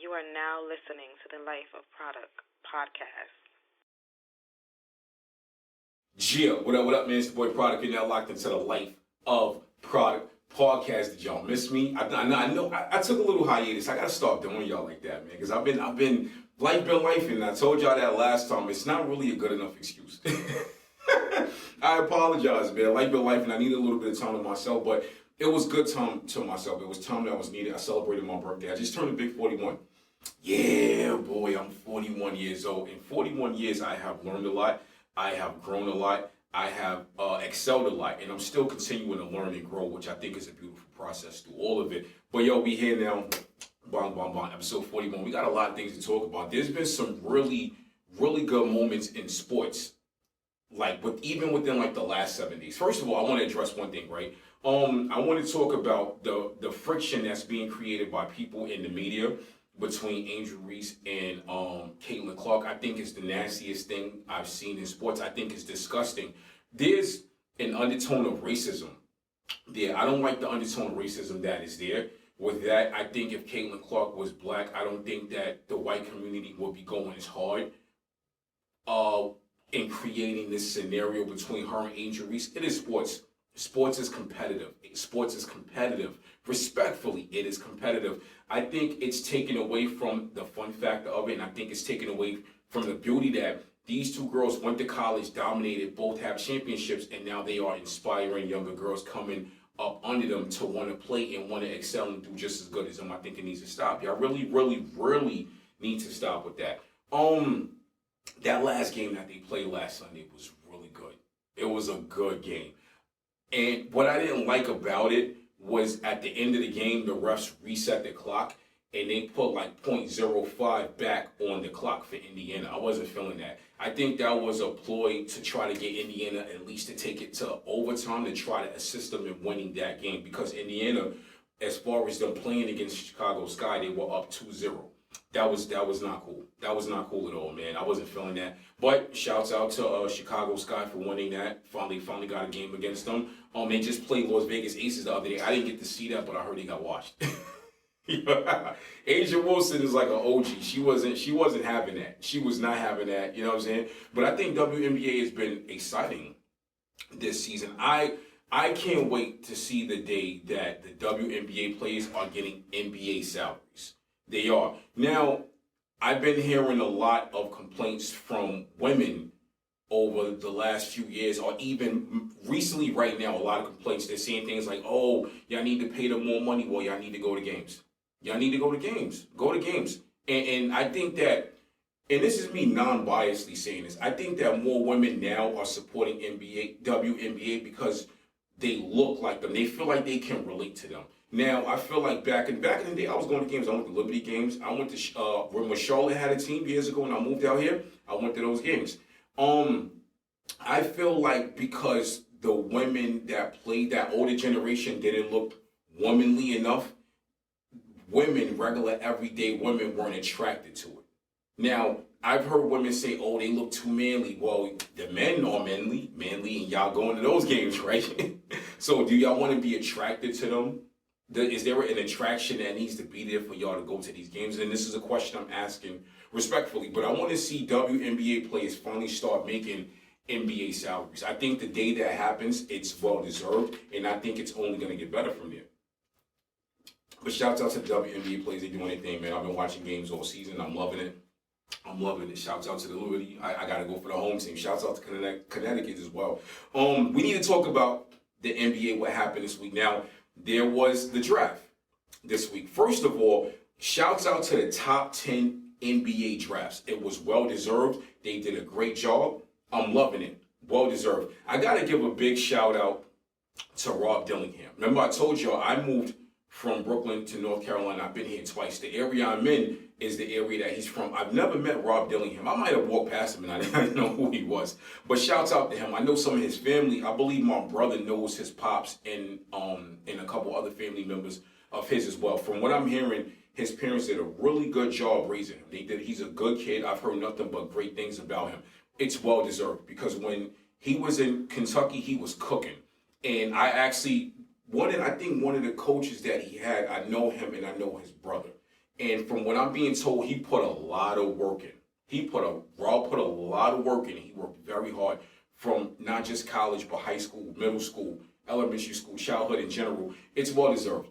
You are now listening to the Life of Produk Podcast. What up, man? It's the boy Produk. You're now locked into the Life of Produk Podcast. Did y'all miss me? I know I took a little hiatus. I gotta start doing y'all like that, man, because I've been life, and I told y'all that last time. It's not really a good enough excuse. I apologize, man. Life been life, and I need a little bit of time to myself, but it was good time to myself. It was time that was needed. I celebrated my birthday. I just turned a big 41. Yeah, boy, I'm 41 years old. In 41 years, I have learned a lot. I have grown a lot. I have excelled a lot, and I'm still continuing to learn and grow, which I think is a beautiful process through all of it. But yo, we here now, episode 41. We got a lot of things to talk about. There's been some really, really good moments in sports, even within the last 7 days. First of all, I want to address one thing, right? I want to talk about the friction that's being created by people in the media between Angel Reese and Caitlin Clark. I think it's the nastiest thing I've seen in sports. I think it's disgusting. There's an undertone of racism there. I don't like the undertone of racism that is there. With that, I think if Caitlin Clark was black, I don't think that the white community would be going as hard in creating this scenario between her and Angel Reese. It is sports. Sports is competitive. Sports is competitive. Respectfully, it is competitive. I think it's taken away from the fun factor of it, and I think it's taken away from the beauty that these two girls went to college, dominated, both have championships, and now they are inspiring younger girls coming up under them to want to play and want to excel and do just as good as them. I think it needs to stop. Y'all really, really, really need to stop with that. That last game that they played last Sunday was really good. It was a good game. And what I didn't like about it was at the end of the game, the refs reset the clock and they put .05 back on the clock for Indiana. I wasn't feeling that. I think that was a ploy to try to get Indiana at least to take it to overtime to try to assist them in winning that game, because Indiana, as far as them playing against Chicago Sky, they were up 2-0. That was not cool. That was not cool at all, man. I wasn't feeling that. But shouts out to Chicago Sky for winning that. Finally got a game against them. They just played Las Vegas Aces the other day. I didn't get to see that, but I heard they got washed. Asia Wilson is like an OG. She wasn't having that. She was not having that. You know what I'm saying? But I think WNBA has been exciting this season. I can't wait to see the day that the WNBA players are getting NBA salaries. They are. Now, I've been hearing a lot of complaints from women over the last few years, or even recently right now, a lot of complaints. They're saying things like, oh, y'all need to pay them more money. Well, y'all need to go to games. Y'all need to go to games. Go to games. And I think that, and this is me non-biasedly saying this, I think that more women now are supporting WNBA because they look like them. They feel like they can relate to them. Now, I feel like back in the day, I was going to games. I went to Liberty games. I went to, when Charlotte had a team years ago and I moved out here, I went to those games. I feel like because the women that played, that older generation, didn't look womanly enough, regular everyday women weren't attracted to it. Now, I've heard women say, oh, they look too manly. Well, the men are manly, and y'all going to those games, right? So do y'all want to be attracted to them? Is there an attraction that needs to be there for y'all to go to these games? And this is a question I'm asking respectfully, but I want to see WNBA players finally start making NBA salaries. I think the day that happens, it's well-deserved, and I think it's only going to get better from there. But shouts out to the WNBA players. They doing their thing, man. I've been watching games all season. I'm loving it. Shouts out to the Liberty. I got to go for the home team. Shouts out to Connecticut as well. We need to talk about the NBA, what happened this week. Now, there was the draft this week. First of all, shouts out to the top 10 NBA drafts. It was well-deserved. They did a great job. I'm loving it. Well-deserved. I got to give a big shout-out to Rob Dillingham. Remember, I told y'all I moved from Brooklyn to North Carolina. I've been here twice. The area I'm in is the area that he's from. I've never met Rob Dillingham. I might have walked past him and I didn't know who he was. But shouts out to him. I know some of his family. I believe my brother knows his pops and a couple other family members of his as well. From what I'm hearing, his parents did a really good job raising him. He's a good kid. I've heard nothing but great things about him. It's well deserved because when he was in Kentucky, he was cooking. And I think one of the coaches that he had, I know him and I know his brother. And from what I'm being told, he put a lot of work in. Raul put a lot of work in. He worked very hard from not just college, but high school, middle school, elementary school, childhood in general. It's well deserved.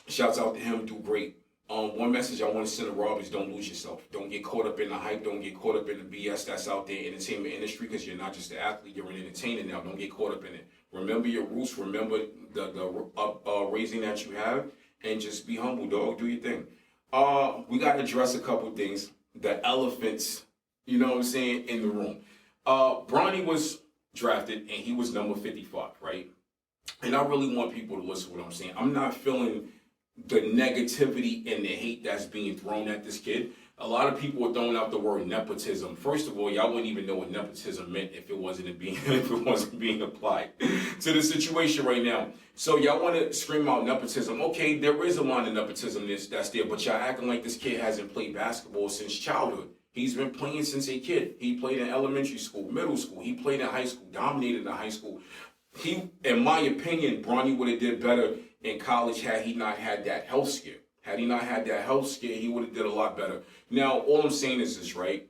Shouts out to him, do great. One message I want to send to Rob is don't lose yourself. Don't get caught up in the hype. Don't get caught up in the BS that's out there in the entertainment industry, because you're not just an athlete, you're an entertainer now. Don't get caught up in it. Remember your roots. Remember the raising that you have, and just be humble, dog. Do your thing. We got to address a couple things. The elephants, you know what I'm saying, in the room. Bronny was drafted, and he was number 55, right? And I really want people to listen to what I'm saying. I'm not feeling the negativity and the hate that's being thrown at this kid. A lot of people are throwing out the word nepotism. First of all, y'all wouldn't even know what nepotism meant if it wasn't being applied to the situation right now. So y'all want to scream out nepotism. Okay, there is a line of nepotism that's there, but y'all acting like this kid hasn't played basketball since childhood. He's been playing since a kid. He played in elementary school, middle school. He played in high school, dominated in high school. In my opinion, Bronny would have did better in college had he not had that health scare. Had he not had that health scare, he would have did a lot better. Now, all I'm saying is this, right?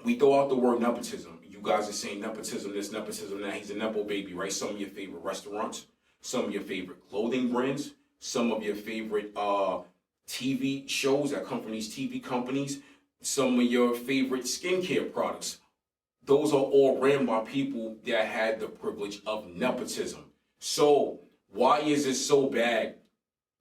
We throw out the word nepotism. You guys are saying nepotism this, nepotism that. He's a nepo baby, right? Some of your favorite restaurants, some of your favorite clothing brands, some of your favorite TV shows that come from these TV companies, some of your favorite skincare products. Those are all ran by people that had the privilege of nepotism. So why is it so bad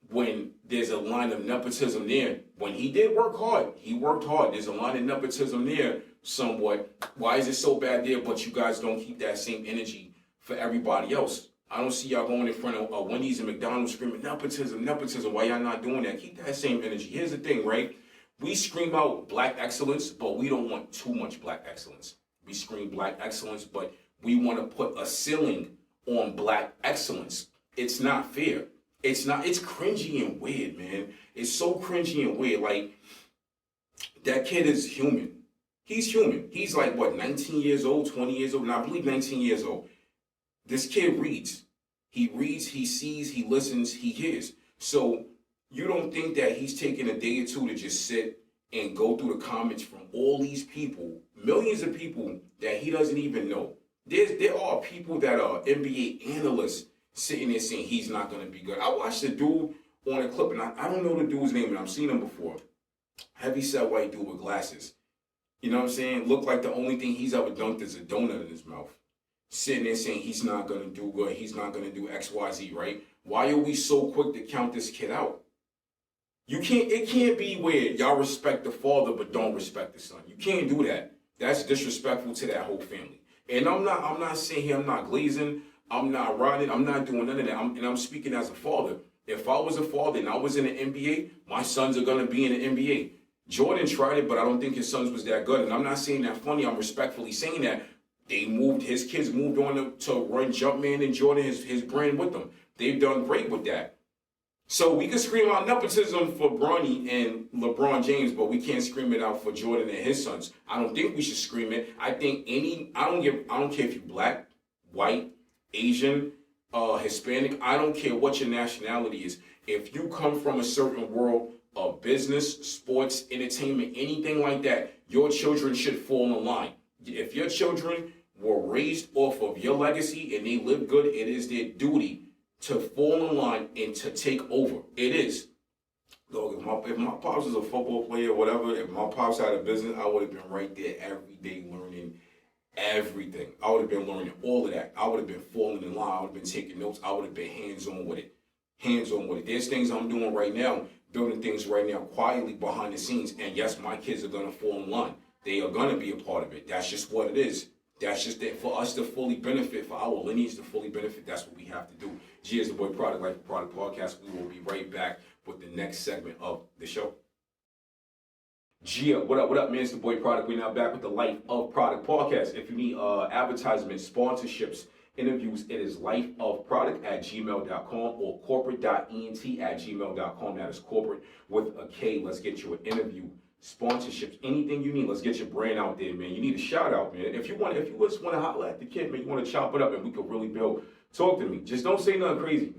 when there's a line of nepotism there? When he did work hard, he worked hard. There's a line of nepotism there somewhat. Why is it so bad there, but you guys don't keep that same energy for everybody else? I don't see y'all going in front of Wendy's and McDonald's screaming, nepotism, nepotism. Why y'all not doing that? Keep that same energy. Here's the thing, right? We scream out black excellence, but we don't want too much black excellence. We scream black excellence, but we want to put a ceiling on black excellence. It's not fair. It's cringy and weird, man. It's so cringy and weird. Like, that kid is human. He's human. He's like, what, 19 years old, 20 years old? And I believe 19 years old. This kid reads. He reads, he sees, he listens, he hears. So you don't think that he's taking a day or two to just sit and go through the comments from all these people, millions of people that he doesn't even know. There are people that are NBA analysts sitting there saying he's not going to be good. I watched a dude on a clip, and I don't know the dude's name, and I've seen him before. Heavy-set white dude with glasses. You know what I'm saying? Looked like the only thing he's ever dunked is a donut in his mouth. Sitting there saying he's not going to do good, he's not going to do X, Y, Z, right? Why are we so quick to count this kid out? It can't be where y'all respect the father but don't respect the son. You can't do that. That's disrespectful to that whole family. And I'm not saying here, I'm not glazing, I'm not riding, I'm not doing none of that. I'm speaking as a father. If I was a father and I was in the NBA, my sons are gonna be in the NBA. Jordan tried it, but I don't think his sons was that good. And I'm not saying that funny, I'm respectfully saying that. His kids moved on to run Jumpman and Jordan, his brand with them. They've done great with that. So we can scream out nepotism for Bronny and LeBron James, but we can't scream it out for Jordan and his sons. I don't think we should scream it. I don't care if you're black, white, Asian, Hispanic. I don't care what your nationality is. If you come from a certain world of business, sports, entertainment, anything like that, your children should fall in line. If your children were raised off of your legacy and they live good, it is their duty to fall in line and to take over. It is. Dog, if my pops was a football player or whatever, if my pops had a business, I would have been right there every day learning everything. I would have been learning all of that. I would have been falling in line. I would have been taking notes. I would have been hands-on with it. There's things I'm doing right now, building things right now quietly behind the scenes. And yes, my kids are going to fall in line. They are going to be a part of it. That's just what it is. That's just that for us to fully benefit, for our lineage to fully benefit, that's what we have to do. G is the Boy Product, Life of Produk Podcast. We will be right back with the next segment of the show. G, what up, man? It's the Boy Product. We're now back with the Life of Product Podcast. If you need advertisements, sponsorships, interviews, it is lifeofproduct@gmail.com or corporate.ent@gmail.com. That is corporate with a K. Let's get you an interview, sponsorships, anything you need. Let's get your brand out there, man. You need a shout out, man. If you just want to holler at the kid, man, you want to chop it up and we could really build. Talk to me. Just don't say nothing crazy.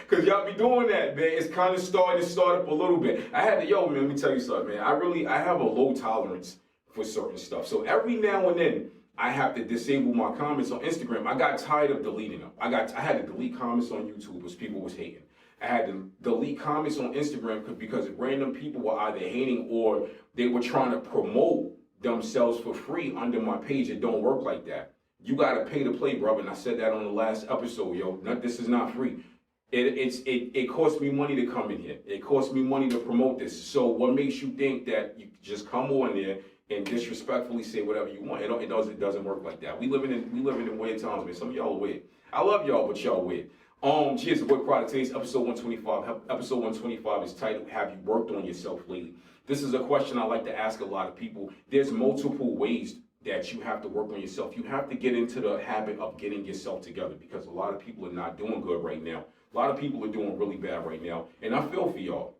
Because y'all be doing that, man. It's kind of starting to start up a little bit. Man, let me tell you something, man. I have a low tolerance for certain stuff. So every now and then, I have to disable my comments on Instagram. I got tired of deleting them. I had to delete comments on YouTube because people was hating. I had to delete comments on Instagram because random people were either hating or they were trying to promote themselves for free under my page. It don't work like that. You gotta pay to play, brother. And I said that on the last episode, yo. This is not free. It costs me money to come in here. It costs me money to promote this. So what makes you think that you just come on there and disrespectfully say whatever you want? It doesn't work like that. We living in weird times, man. Some of y'all are weird. I love y'all, but y'all weird. Cheers to Work Product. Today's episode 125. Episode 125 is titled, Have You Worked on Yourself Lately? This is a question I like to ask a lot of people. There's multiple ways that you have to work on yourself. You have to get into the habit of getting yourself together because a lot of people are not doing good right now. A lot of people are doing really bad right now. And I feel for y'all.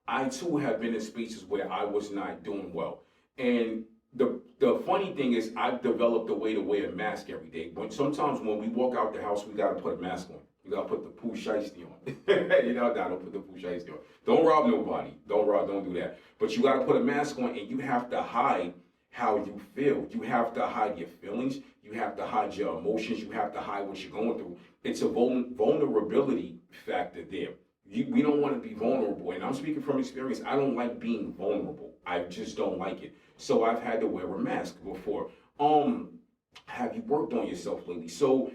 I too have been in spaces where I was not doing well. And the funny thing is I've developed a way to wear a mask every day. But sometimes when we walk out the house, we got to put a mask on. You got to put the poo shiesty on. Don't put the poo shiesty on. Don't rob nobody. Don't do that. But you got to put a mask on and you have to hide how you feel. You have to hide your feelings. You have to hide your emotions. You have to hide what you're going through. It's a vulnerability factor there. We don't want to be vulnerable. And I'm speaking from experience. I don't like being vulnerable. I just don't like it. So I've had to wear a mask before. Have you worked on yourself lately? So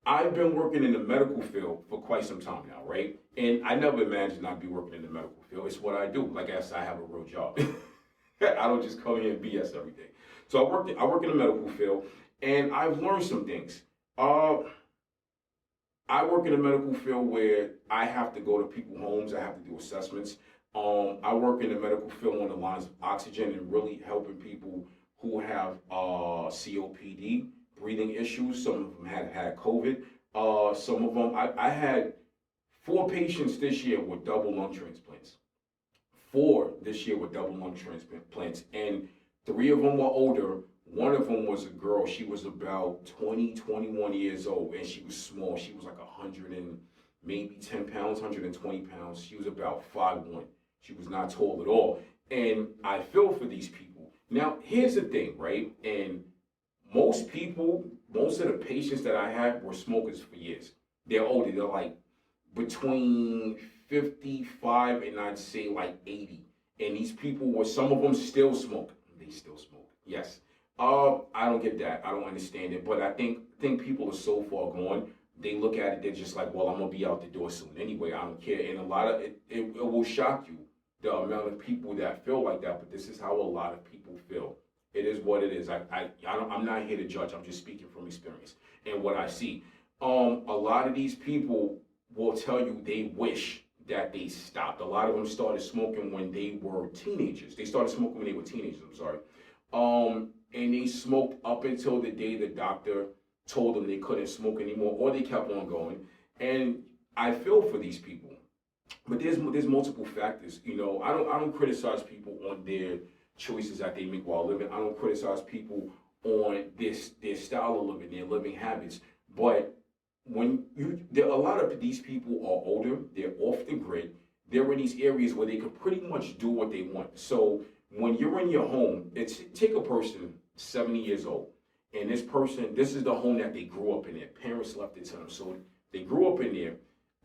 I've been working in the medical field for quite some time now, right? And I never imagined I'd be working in the medical field. It's what I do. Like I said, I have a real job. I don't just come here and BS every day. So I work in the medical field, and I've learned some things. I work in the medical field where I have to go to people's homes. I have to do assessments. I work in the medical field on the lines of oxygen and really helping people who have COPD, breathing issues. Some of them had COVID. Some of them, I had 4 patients this year with double lung transplants. 4 this year with double lung transplants. And 3 of them were older. One of them was a girl. She was about 20, 21 years old, and she was small. She was like 100 and maybe 10 pounds, 120 pounds. She was about 5'1". She was not tall at all. And I feel for these people. Now, here's the thing, right? And most of the patients that I had were smokers for years. They're older. They're like between 55 and I'd say like 80. And these people some of them still smoke. They still smoke. Yes. I don't get that. I don't understand it. But I think people are so far gone. They look at it, they're just like, well, I'm going to be out the door soon anyway. I don't care. And a lot of it will shock you, the amount of people that feel like that. But this is how a lot of people feel. It is what it is. I'm not here to judge. I'm just speaking from experience and what I see. A lot of these people will tell you they wish that they stopped. A lot of them started smoking when they were teenagers. They started smoking when they were teenagers, I'm sorry. And they smoked up until the day the doctor told them they couldn't smoke anymore, or they kept on going. And I feel for these people. But there's multiple factors. I don't criticize people on their choices that they make while living. I don't criticize people on their style of living, their living habits. But a lot of these people are older, they're off the grid, they're in these areas where they can pretty much do what they want. So when you're in your home, take a person 70 years old, and this is the home that they grew up in. Their parents left it to them, so they grew up in there.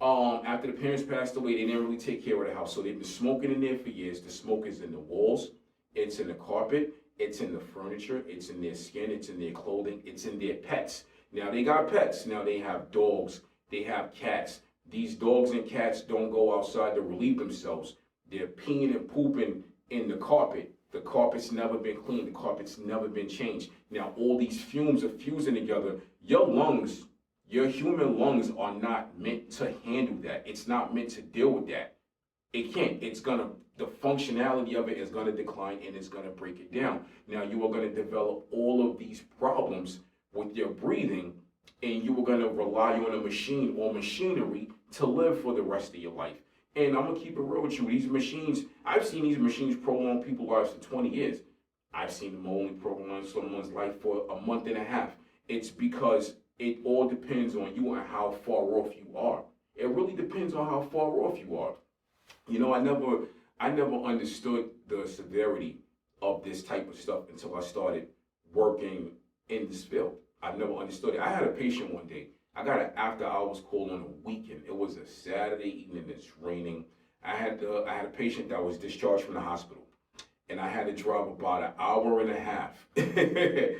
After the parents passed away, they didn't really take care of the house, so they've been smoking in there for years. The smoke is in the walls, it's in the carpet, it's in the furniture, it's in their skin, it's in their clothing, it's in their pets. Now they got pets. Now they have dogs, they have cats. These dogs and cats don't go outside to relieve themselves. They're peeing and pooping in the carpet. The carpet's never been cleaned. The carpet's never been changed. Now all these fumes are fusing together. Your lungs, your human lungs are not meant to handle that. It's not meant to deal with that. It can't. The functionality of it is gonna decline and it's gonna break it down. Now you are gonna develop all of these problems with your breathing, and you are gonna rely on a machine or machinery to live for the rest of your life. And I'm gonna keep it real with you. These machines, I've seen these machines prolong people's lives for 20 years. I've seen them only prolong someone's life for a month and a half. It's because it all depends on you and how far off you are. It really depends on how far off you are. You know, I never understood the severity of this type of stuff until I started working in this field. I never understood it. I had a patient one day. I got an after hours call on a weekend. It was a Saturday evening. It's raining. I had a patient that was discharged from the hospital, and I had to drive about an hour and a half to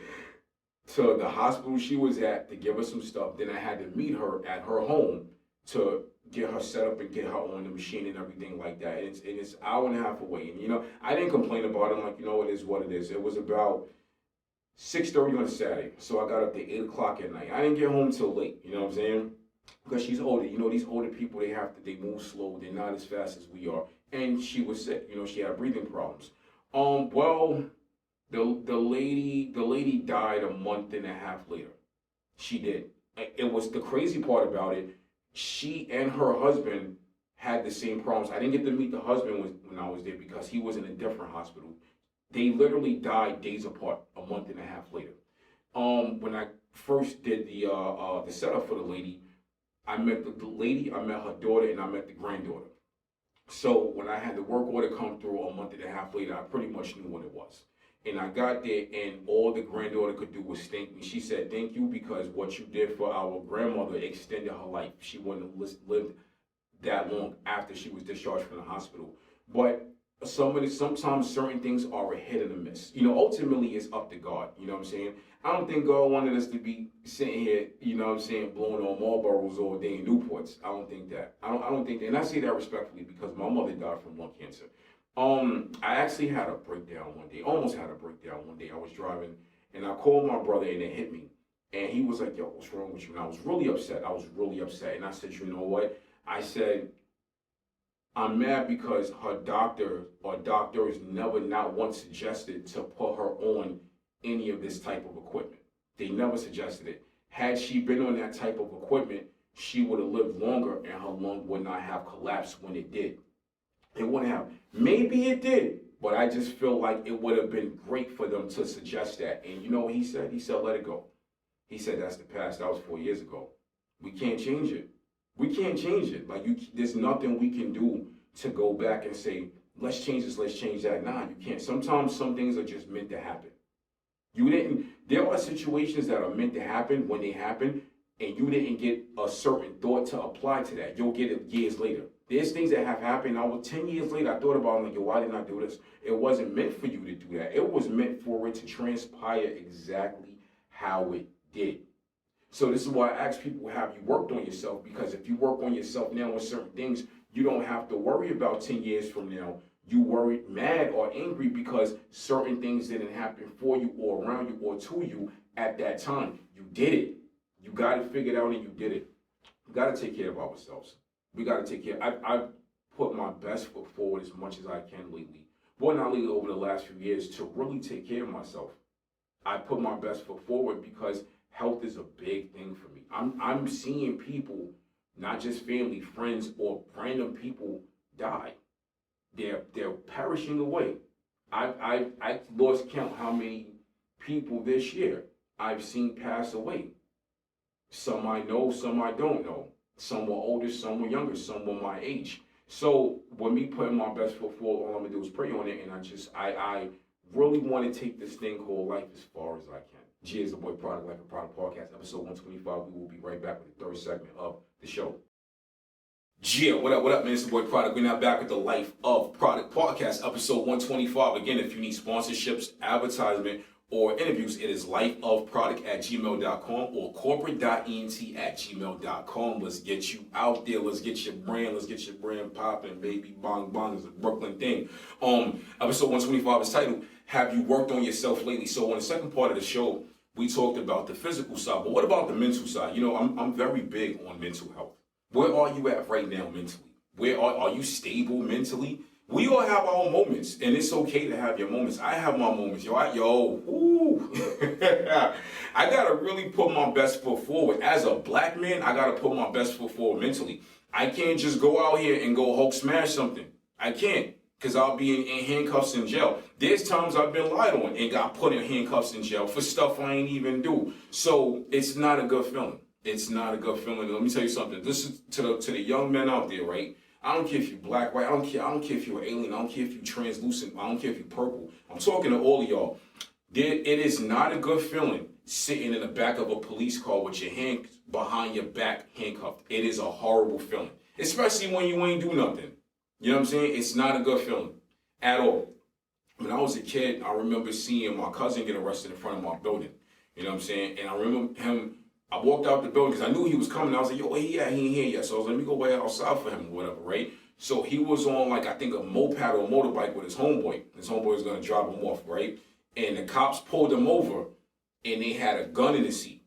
the hospital she was at to give her some stuff. Then I had to meet her at her home to get her set up and get her on the machine and everything like that. And it's an hour and a half away. And, you know, I didn't complain about it. I'm like, you know, it is what it is. It was about 6:30 on a Saturday. So I got up to 8 o'clock at night. I didn't get home till late, you know what I'm saying? Because she's older. You know, these older people, they move slow. They're not as fast as we are. And she was sick. You know, she had breathing problems. Well, the lady died a month and a half later. She did. It was the crazy part about it. She and her husband had the same problems. I didn't get to meet the husband when I was there because he was in a different hospital. They literally died days apart, a month and a half later. When I first did the setup for the lady, I met the lady, I met her daughter, and I met the granddaughter. So when I had the work order come through a month and a half later, I pretty much knew what it was. And I got there, and all the granddaughter could do was thank me. She said, "Thank you because what you did for our grandmother extended her life. She wouldn't have lived that long after she was discharged from the hospital." But sometimes certain things are a hit and a miss. You know, ultimately it's up to God. You know what I'm saying? I don't think God wanted us to be sitting here, you know what I'm saying, blowing on Marlboros all day in Newports. I don't think that. I don't think that. And I say that respectfully because my mother died from lung cancer. I actually had a breakdown one day, almost had a breakdown one day. I was driving and I called my brother and it hit me. And he was like, "Yo, what's wrong with you?" And I was really upset. And I said, "You know what?" I said, "I'm mad because her doctor or doctors never not once suggested to put her on any of this type of equipment. They never suggested it. Had she been on that type of equipment, she would have lived longer and her lung would not have collapsed when it did. It wouldn't have. Maybe it did, but I just feel like it would have been great for them to suggest that." And you know what he said? He said, "Let it go." He said, "That's the past. That was 4 years ago. We can't change it. We can't change it. Like, there's nothing we can do to go back and say, let's change this, let's change that." Nah, you can't. Sometimes some things are just meant to happen. There are situations that are meant to happen when they happen, and you didn't get a certain thought to apply to that. You'll get it years later. There's things that have happened. I was 10 years later, I thought about it, I'm like, yo, why didn't I do this? It wasn't meant for you to do that. It was meant for it to transpire exactly how it did. So this is why I ask people, have you worked on yourself? Because if you work on yourself now with certain things, you don't have to worry about 10 years from now. You worried, mad, or angry because certain things didn't happen for you or around you or to you at that time. You did it. You got it figured out and you did it. We got to take care of ourselves. We got to take care. I've put my best foot forward as much as I can lately. Well, not lately, over the last few years, to really take care of myself. I put my best foot forward because health is a big thing for me. I'm seeing people, not just family, friends, or random people die. They're perishing away. I lost count how many people this year I've seen pass away. Some I know, some I don't know. Some were older, some were younger, some were my age. So when me putting my best foot forward, all I'm gonna do is pray on it, and I really want to take this thing called life as far as I can. G is the boy product, Life of Produk Podcast, episode 125. We will be right back with the third segment of the show. Yeah, what up, man? It's the boy Product. We're now back with the Life of Produk Podcast, episode 125. Again, if you need sponsorships, advertisement, or interviews, it is lifeofproduct@gmail.com or Korporate.Ent@gmail.com. Let's get you out there. Let's get your brand popping, baby. Bong bong is a Brooklyn thing. Episode 125 is titled, "Have You Worked on Yourself Lately?" So on the second part of the show, we talked about the physical side, but what about the mental side? You know, I'm very big on mental health. Where are you at right now mentally? Where are you stable mentally? We all have our moments, and it's okay to have your moments. I have my moments, I gotta really put my best foot forward. As a black man, I gotta put my best foot forward mentally. I can't just go out here and go Hulk smash something. I can't, because I'll be in handcuffs in jail. There's times I've been lied on and got put in handcuffs in jail for stuff I ain't even do. So it's not a good feeling. It's not a good feeling. Let me tell you something. This is to the young men out there, right? I don't care if you're black, white. I don't care if you're an alien. I don't care if you're translucent. I don't care if you're purple. I'm talking to all of y'all. It is not a good feeling sitting in the back of a police car with your hand behind your back handcuffed. It is a horrible feeling, especially when you ain't do nothing. You know what I'm saying? It's not a good feeling at all. When I was a kid, I remember seeing my cousin get arrested in front of my building. You know what I'm saying? And I remember him, I walked out the building because I knew he was coming. I was like, yo, where he at? He ain't here yet. So I was like, let me go way outside for him or whatever, right? So he was on, like, I think a moped or a motorbike with his homeboy. His homeboy was going to drop him off, right? And the cops pulled him over, and they had a gun in the seat.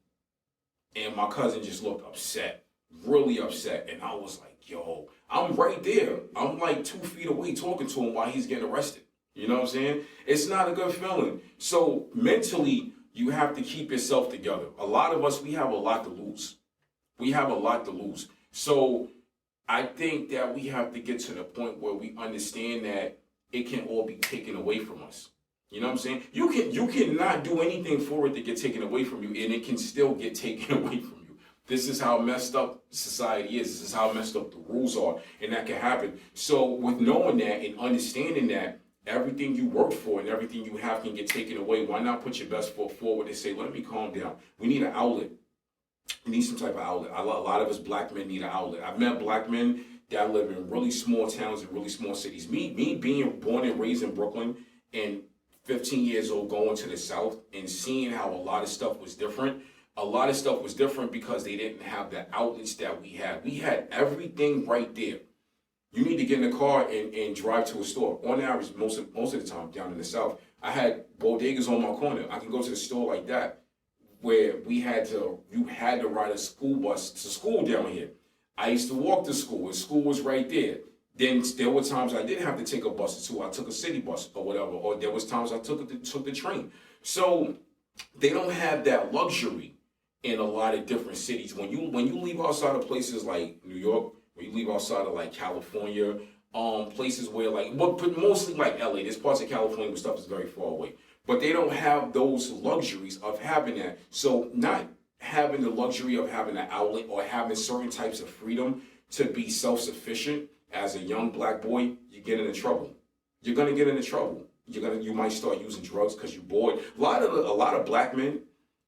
And my cousin just looked upset, really upset. And I was like, yo, I'm right there. I'm like 2 feet away talking to him while he's getting arrested. You know what I'm saying? It's not a good feeling. So mentally, you have to keep yourself together. A lot of us, we have a lot to lose. We have a lot to lose. So I think that we have to get to the point where we understand that it can all be taken away from us. You know what I'm saying? You cannot do anything for it to get taken away from you, and it can still get taken away from you. This is how messed up society is. This is how messed up the rules are, and that can happen. So with knowing that and understanding that everything you work for and everything you have can get taken away, why not put your best foot forward and say, let me calm down. We need an outlet. We need some type of outlet. A lot of us black men need an outlet. I've met black men that live in really small towns and really small cities. Me being born and raised in Brooklyn and 15 years old going to the South and seeing how a lot of stuff was different. A lot of stuff was different because they didn't have the outlets that we had. We had everything right there. You need to get in the car and drive to a store. On average, most of the time down in the South, I had bodegas on my corner. I can go to the store like that, where you had to ride a school bus to school down here. I used to walk to school, and school was right there. Then there were times I didn't have to take a bus or two. I took a city bus or whatever, or there was times I took the train. So they don't have that luxury in a lot of different cities. When you leave outside of places like New York, when you leave outside of like California, places where but mostly like LA, there's parts of California where stuff is very far away. But they don't have those luxuries of having that. So not having the luxury of having an outlet or having certain types of freedom to be self-sufficient as a young black boy, you get into trouble. You're gonna get into trouble. You might start using drugs because you're bored. A lot of black men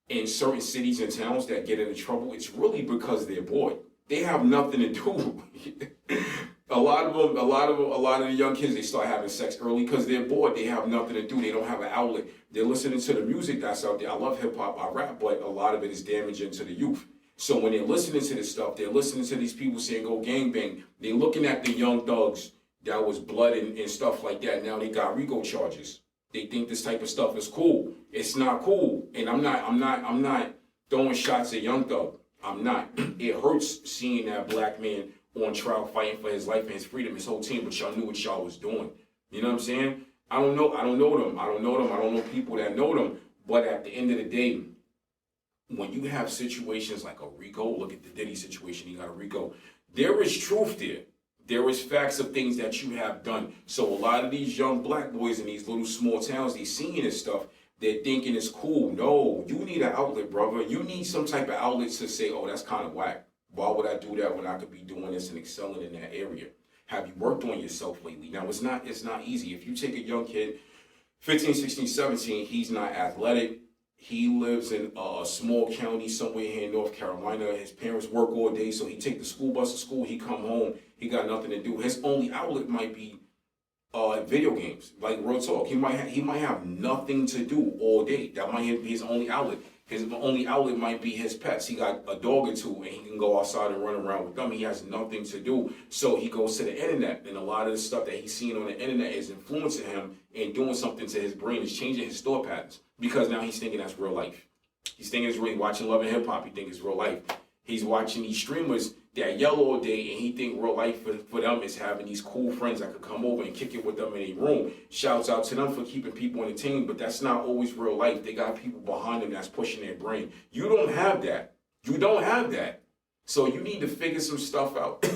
in certain cities and towns that get into trouble, it's really because they're bored. They have nothing to do. A lot of the young kids, they start having sex early because they're bored. They have nothing to do. They don't have an outlet. They're listening to the music that's out there. I love hip hop, I rap, but a lot of it is damaging to the youth. So when they're listening to this stuff, they're listening to these people saying go gangbang. They're looking at the young thugs that was blood and stuff like that. Now they got RICO charges. They think this type of stuff is cool. It's not cool. And I'm not throwing shots at Young Thug. I'm not. It hurts seeing that black man on trial fighting for his life and his freedom, his whole team, but y'all knew what y'all was doing. You know what I'm saying? I don't know them. I don't know people that know them. But at the end of the day, when you have situations like a RICO, look at the Diddy situation, he got a RICO, there is truth there. There is facts of things that you have done. So a lot of these young black boys in these little small towns, they seeing this stuff, they're thinking it's cool. No, you need an outlet, brother. You need some type of outlet to say, oh, that's kind of whack. Why would I do that when I could be doing this and excelling in that area? Have you worked on yourself lately? Now, it's not easy. If you take a young kid, 15, 16, 17, he's not athletic. He lives in a small county somewhere here in North Carolina. His parents work all day, so he take the school bus to school. He come home. He got nothing to do. His only outlet might be video games. Like real talk, he might have nothing to do all day. That might be his only outlet. His only outlet might be his pets. He got a dog or two, and he can go outside and run around with them. He has nothing to do, so he goes to the internet, and a lot of the stuff that he's seeing on the internet is influencing him and doing something to his brain. It's changing his thought patterns because now he's thinking that's real life. He's thinking it's really watching Love and Hip Hop. He thinks it's real life. He's watching these streamers that yell all day, and he think real life for them is having these cool friends that could come over and kick it with them in a room. Shouts out to them for keeping people entertained, but that's not always real life. They got people behind them that's pushing their brain. You don't have that. You don't have that. So you need to figure some stuff out.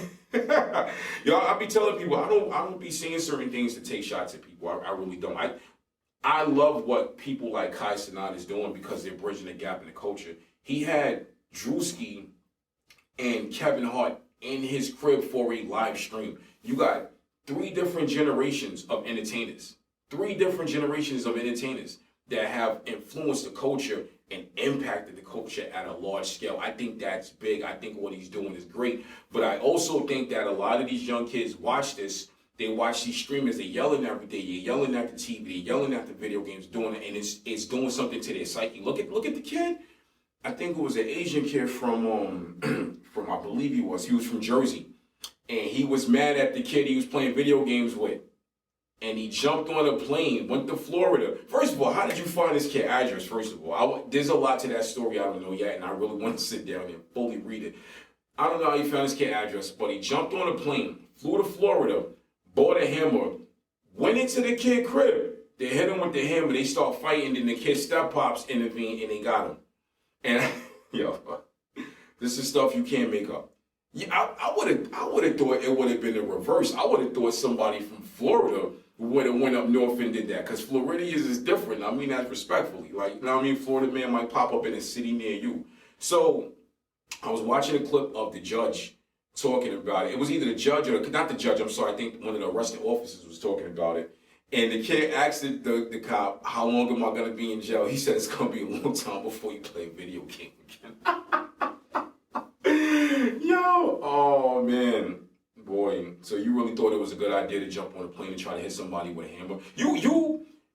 Y'all, I be telling people, I don't be saying certain things to take shots at people. I really don't. I love what people like Kai Cenat is doing because they're bridging the gap in the culture. He had Drewski and Kevin Hart in his crib for a live stream. You got 3 different generations of entertainers. 3 different generations of entertainers that have influenced the culture and impacted the culture at a large scale. I think that's big. I think what he's doing is great. But I also think that a lot of these young kids watch this. They watch these streamers. They're yelling every day. They're yelling at the TV. They're yelling at the video games, doing it, and it's doing something to their psyche. Look at the kid. I think it was an Asian kid from I believe he was from Jersey, and he was mad at the kid he was playing video games with. And he jumped on a plane, went to Florida. First of all, how did you find this kid's address, first of all? There's a lot to that story I don't know yet, and I really want to sit down and fully read it. I don't know how he found his kid's address, but he jumped on a plane, flew to Florida, bought a hammer, went into the kid's crib. They hit him with the hammer, they start fighting, then the kid's step-pops intervened, and they got him. And, this is stuff you can't make up. Yeah, I would have thought it would have been the reverse. I would have thought somebody from Florida would have went up north and did that, because Floridians is different. I mean that respectfully. Like, you know what I mean? Florida man might pop up in a city near you. So I was watching a clip of the judge talking about it. It was either the judge or not the judge. I'm sorry. I think one of the arresting officers was talking about it. And the kid asked the cop, "How long am I going to be in jail?" He said, "It's going to be a long time before you play a video game again." Yo, oh man. Boy, so you really thought it was a good idea to jump on a plane and try to hit somebody with a hammer?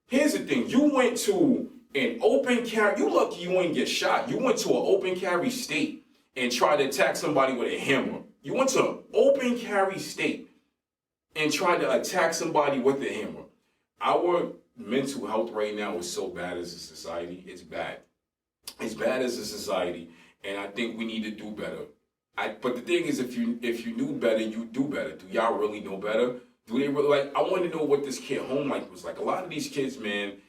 Here's the thing. You went to an open carry. You lucky you ain't get shot. You went to an open carry state and tried to attack somebody with a hammer. You went to an open carry state and tried to attack somebody with a hammer. Our mental health right now is so bad as a society. It's bad. It's bad as a society, and I think we need to do better. But the thing is, if you knew better, you do better. Do y'all really know better? Do they really, like? I want to know what this kid home life was like. A lot of these kids, man.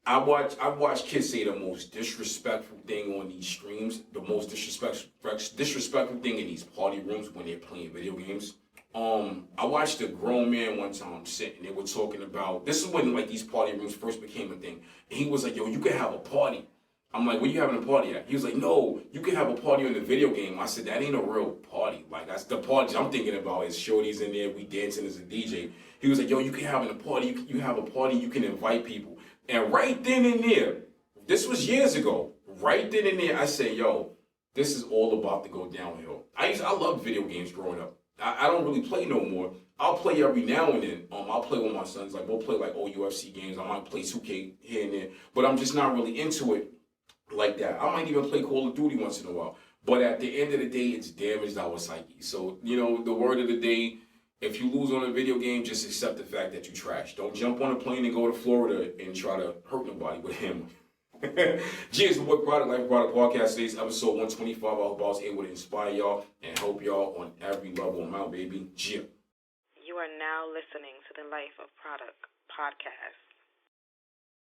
I've watched kids say the most disrespectful thing on these streams, the most disrespectful thing in these party rooms when they're playing video games. I watched a grown man one time sit and they were talking about, this is when like these party rooms first became a thing. And he was like, "Yo, you can have a party." I'm like, "Where you having a party at?" He was like, "No, you can have a party on the video game." I said, "That ain't a real party. Like, that's the party I'm thinking about is shorties in there, we dancing as a DJ." He was like, "Yo, you can have a party. You have a party, you can invite people." And right then and there, this was years ago, right then and there, I said, "Yo, this is all about to go downhill." I loved video games growing up. I don't really play no more. I'll play every now and then. I'll play with my sons. Like, we'll play like old UFC games. I might play 2K here and there. But I'm just not really into it like that. I might even play Call of Duty once in a while. But at the end of the day, it's damaged our psyche. So, the word of the day, if you lose on a video game, just accept the fact that you trash. Don't jump on a plane and go to Florida and try to hurt nobody with him. Cheers, the Life of Produk Podcast. Today's episode 125. I hope I was able to inspire y'all and help y'all on every level. I'm out, baby. Cheers. You are now listening to the Life of Produk Podcast.